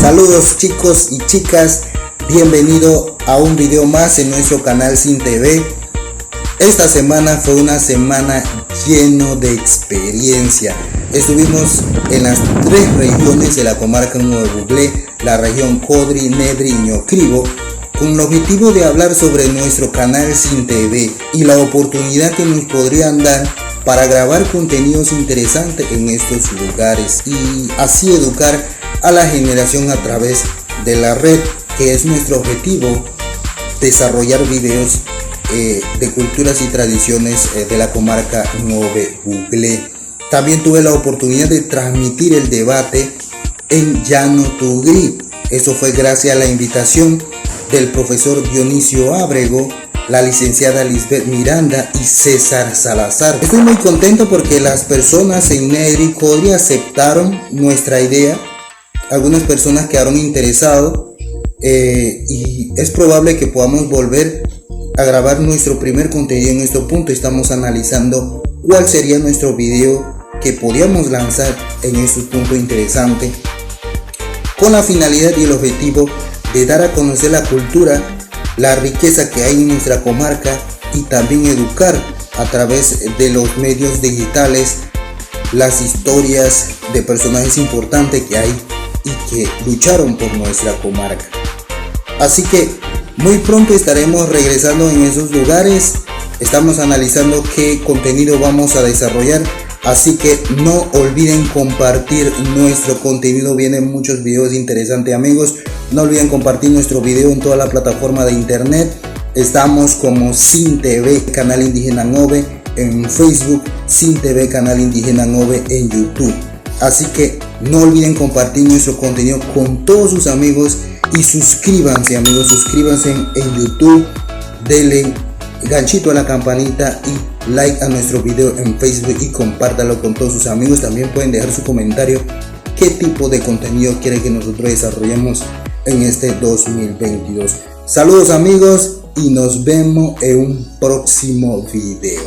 Saludos chicos y chicas, bienvenido a un video más en nuestro canal Sin TV. Esta semana fue una semana lleno de experiencia. Estuvimos en las 3 regiones de la comarca Nuevo Buglé, la región Codri, Nedri y Ñocribo, con el objetivo de hablar sobre nuestro canal Sin TV y la oportunidad que nos podrían dar para grabar contenidos interesantes en estos lugares y así educar a la generación a través de la red, que es nuestro objetivo, desarrollar videos de culturas y tradiciones de la comarca Nuevo Buglé. También tuve la oportunidad de transmitir el debate en Llano Tugri. Eso fue gracias a la invitación del profesor Dionisio Ábrego, la licenciada Lisbeth Miranda y César Salazar. Estoy muy contento porque las personas en Nedri y Codri aceptaron nuestra idea. Algunas personas quedaron interesadas y es probable que podamos volver a grabar nuestro primer contenido en este punto. Estamos analizando cuál sería nuestro video que podíamos lanzar en estos puntos interesantes, con la finalidad y el objetivo de dar a conocer la cultura, la riqueza que hay en nuestra comarca y también educar a través de los medios digitales las historias de personajes importantes que hay y que lucharon por nuestra comarca. Así que muy pronto estaremos regresando en esos lugares. Estamos analizando qué contenido vamos a desarrollar, así que no olviden compartir nuestro contenido. Vienen muchos videos interesantes, amigos. No olviden compartir nuestro video en toda la plataforma de internet. Estamos como Sin TV Canal Indígena Nove en Facebook, Sin TV Canal Indígena Nove en YouTube. Así que no olviden compartir nuestro contenido con todos sus amigos y suscríbanse, amigos, suscríbanse en YouTube, denle ganchito a la campanita y like a nuestro video en Facebook y compártalo con todos sus amigos. También pueden dejar su comentario qué tipo de contenido quieren que nosotros desarrollemos en este 2022. Saludos amigos y nos vemos en un próximo video.